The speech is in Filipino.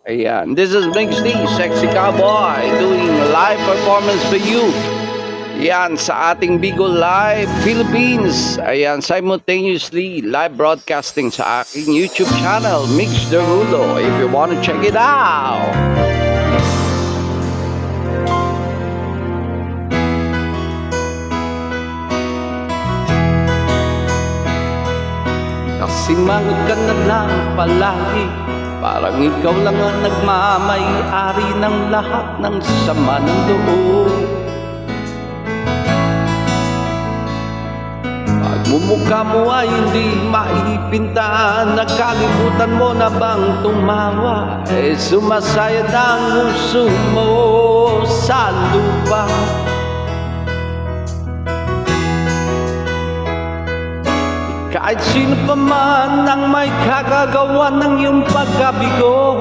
Ayan, this is Mix D, Sexy Cowboy, doing live performance for you. Yan, sa ating Bigo Live Philippines. Ayan, simultaneously live broadcasting sa aking YouTube channel, Mix Derulo, if you want to check it out. Kasi manod ka na lang palagi, parang ikaw lang ang nagmamay-ari ng lahat ng sama ng loob. Pagmumukha mo ay hindi maipinta, nakalimutan mo na bang tumawa? Sumasayad ang puso mo sa lupa. Kahit sino pa man ang may kagagawa ng iyong pagkabigo,